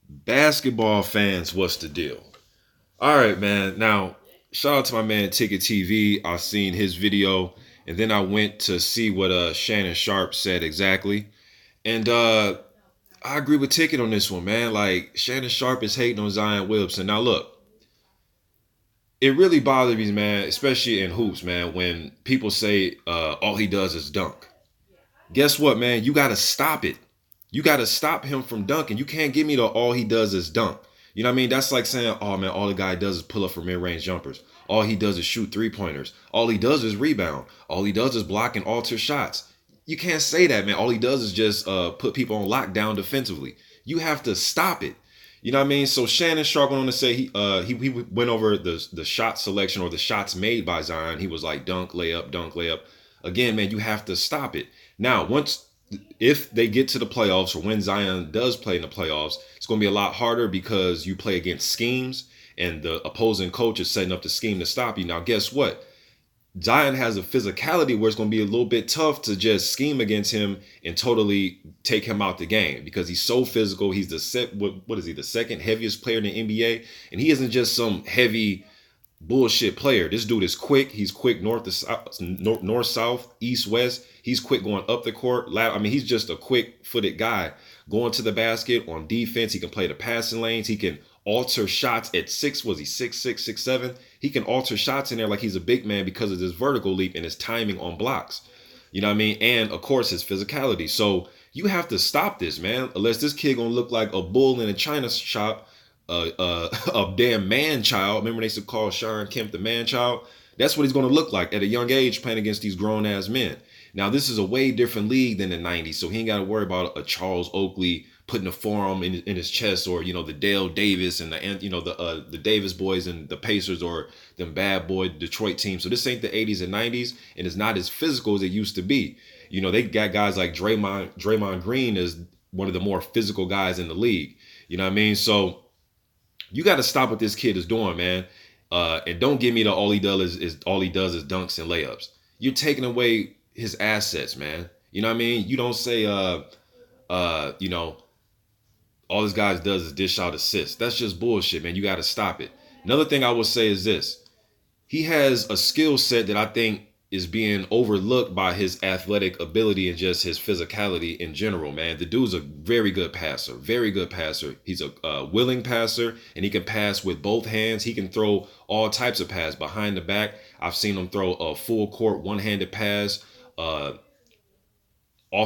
Basketball fans, what's the deal? All right, man. Now, shout out to my man Ticket TV. I seen his video, and then I went to see what Shannon Sharp said exactly. And I agree with Ticket on this one, man. Like Shannon Sharp is hating on Zion Williamson. Now, look, it really bothers me, man, especially in hoops, man, when people say all he does is dunk. Guess what, man? You got to stop it. You got to stop him from dunking. You can't give me the all he does is dunk. You know what I mean? That's like saying, oh man, all the guy does is pull up for mid-range jumpers. All he does is shoot three-pointers. All he does is rebound. All he does is block and alter shots. You can't say that, man. All he does is just put people on lockdown defensively. You have to stop it. You know what I mean? So Shannon Sharp went on to say he went over the shot selection or the shots made by Zion. He was like dunk, layup, dunk, layup. Again, man, you have to stop it. Now, once if they get to the playoffs or when Zion does play in the playoffs, it's going to be a lot harder because you play against schemes and the opposing coach is setting up the scheme to stop you. Now, guess what? Zion has a physicality where it's going to be a little bit tough to just scheme against him and totally take him out the game because he's so physical. He's what is he, the second heaviest player in the NBA, and he isn't just some heavy bullshit player. This dude is quick. He's quick north to south, north south, east west. He's quick going up the court. I mean, he's just a quick-footed guy going to the basket on defense. He can play the passing lanes. He can alter shots at six. Was he 6'6", 6'7"? He can alter shots in there like he's a big man because of this vertical leap and his timing on blocks. You know what I mean? And of course his physicality. So you have to stop this, man. Unless this kid gonna look like a bull in a china shop, a damn man child. Remember they used to call Sharon Kemp the man child? That's what he's gonna look like at a young age playing against these grown ass men. Now this is a way different league than the '90s, so he ain't got to worry about a Charles Oakley putting a forearm in his chest, or the Dale Davis and the Davis boys and the Pacers or them bad boy Detroit teams. So this ain't the '80s and '90s, and it's not as physical as it used to be. They got guys like Draymond Green is one of the more physical guys in the league. You know what I mean? So you got to stop what this kid is doing, man. And don't give me the all he does is dunks and layups. You're taking away his assets, man. You know what I mean? You don't say all this guy does is dish out assists. That's just bullshit, man. You got to stop it. Another thing I will say is this. He has a skill set that I think is being overlooked by his athletic ability and just his physicality in general, man. The dude's a very good passer, very good passer. He's a willing passer, and he can pass with both hands. He can throw all types of passes behind the back. I've seen him throw a full court one-handed pass off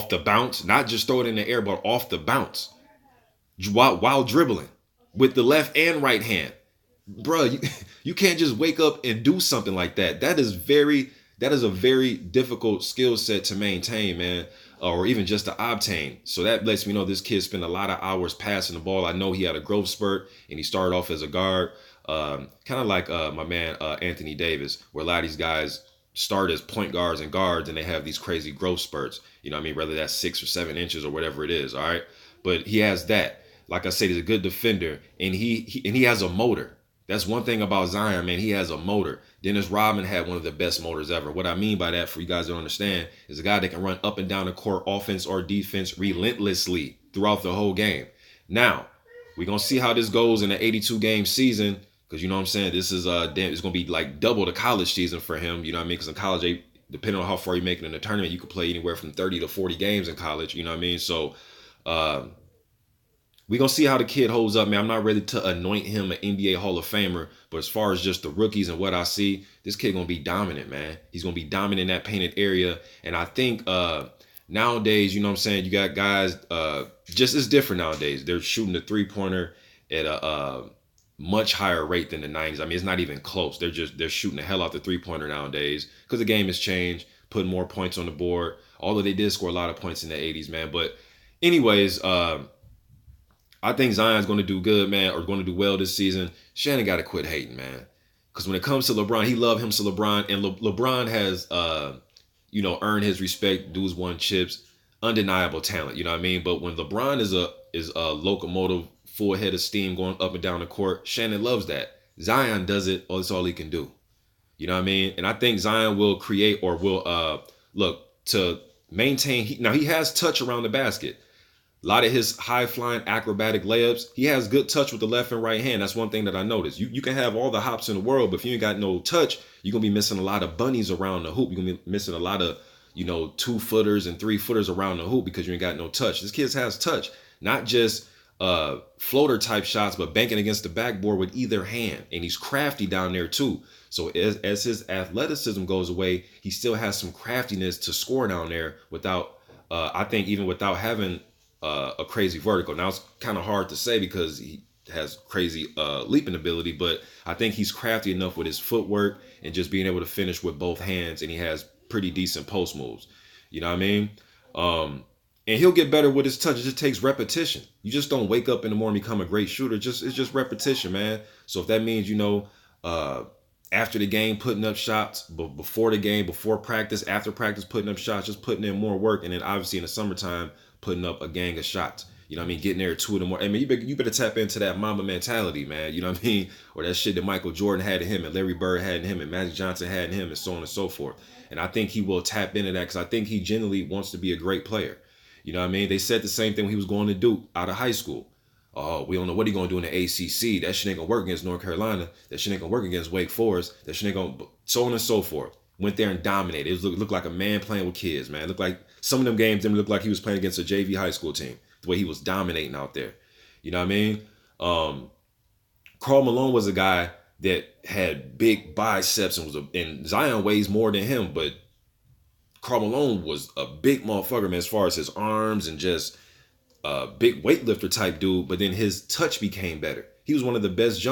the bounce, not just throw it in the air, but off the bounce while dribbling with the left and right hand. Bruh, you can't just wake up and do something like that. That is a very difficult skill set to maintain, man, or even just to obtain. So that lets me know this kid spent a lot of hours passing the ball. I know he had a growth spurt and he started off as a guard, kind of like my man Anthony Davis, where a lot of these guys start as point guards and guards and they have these crazy growth spurts. You know what I mean? Whether that's 6 or 7 inches or whatever it is, all right? But he has that. Like I said, he's a good defender, and he has a motor. That's one thing about Zion, man. He has a motor. Dennis Rodman had one of the best motors ever. What I mean by that, for you guys to understand, is a guy that can run up and down the court, offense or defense, relentlessly throughout the whole game. Now, we're going to see how this goes in the 82-game season, because you know what I'm saying? This is it's going to be like double the college season for him. You know what I mean? Because in college, depending on how far you make it in the tournament, you could play anywhere from 30 to 40 games in college. You know what I mean? So, we're going to see how the kid holds up, man. I'm not ready to anoint him an NBA Hall of Famer, but as far as just the rookies and what I see, this kid going to be dominant, man. He's going to be dominant in that painted area. And I think nowadays, you know what I'm saying, you got guys, just it's different nowadays. They're shooting the three-pointer at a much higher rate than the 90s. I mean, it's not even close. They're shooting the hell out the three-pointer nowadays because the game has changed, putting more points on the board, although they did score a lot of points in the 80s, man. But anyways, I think Zion's going to do good, man, or going to do well this season. Shannon got to quit hating, man. Because when it comes to LeBron, he loves him to LeBron. And LeBron has, earned his respect. Dude's won chips. Undeniable talent, you know what I mean? But when LeBron is a locomotive, full head of steam going up and down the court, Shannon loves that. Zion does it, or that's all he can do. You know what I mean? And I think Zion will create or will, look, to maintain. Now, he has touch around the basket. A lot of his high flying acrobatic layups, he has good touch with the left and right hand. That's one thing that I noticed. You can have all the hops in the world, but if you ain't got no touch, you're gonna be missing a lot of bunnies around the hoop. You're gonna be missing a lot of, 2-footers and 3-footers around the hoop because you ain't got no touch. This kid has touch, not just floater type shots, but banking against the backboard with either hand. And he's crafty down there too. So as his athleticism goes away, he still has some craftiness to score down there without, I think, even without having a crazy vertical. Now it's kind of hard to say because he has crazy leaping ability, but I think he's crafty enough with his footwork and just being able to finish with both hands, and he has pretty decent post moves. You know what I mean? And he'll get better with his touch. It just takes repetition. You just don't wake up in the morning and become a great shooter. It's just repetition, man. So if that means, after the game putting up shots, but before the game, before practice, after practice putting up shots, just putting in more work, and then obviously in the summertime putting up a gang of shots. You know what I mean? Getting there at 2 in the morning. I mean, you better tap into that Mamba mentality, man. You know what I mean? Or that shit that Michael Jordan had in him, and Larry Bird had in him, and Magic Johnson had in him, and so on and so forth. And I think he will tap into that because I think he genuinely wants to be a great player. You know what I mean? They said the same thing when he was going to Duke out of high school. Oh, we don't know what he's going to do in the ACC. That shit ain't going to work against North Carolina. That shit ain't going to work against Wake Forest. That shit ain't going to... So on and so forth. Went there and dominated. It looked like a man playing with kids, man. It looked like some of them games didn't look like he was playing against a JV high school team. The way he was dominating out there. You know what I mean? Karl Malone was a guy that had big biceps and Zion weighs more than him, but Karl Malone was a big motherfucker, man, as far as his arms and just a big weightlifter type dude, but then his touch became better. He was one of the best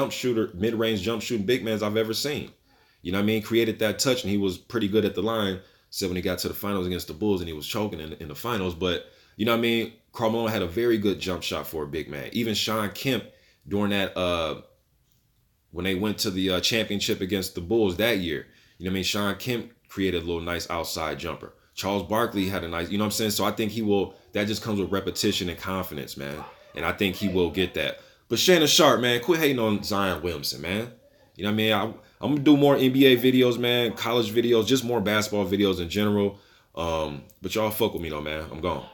mid-range jump shooting big men I've ever seen. You know what I mean? Created that touch, and he was pretty good at the line. Except when he got to the finals against the Bulls and he was choking in the finals. But, you know what I mean? Karl Malone had a very good jump shot for a big man. Even Sean Kemp, during that, when they went to the championship against the Bulls that year, you know what I mean? Sean Kemp created a little nice outside jumper. Charles Barkley had a nice, you know what I'm saying? So I think that just comes with repetition and confidence, man. And I think he will get that. But Shannon Sharp, man, quit hating on Zion Williamson, man. You know what I mean? I'm going to do more NBA videos, man, college videos, just more basketball videos in general. But y'all fuck with me though, man. I'm gone.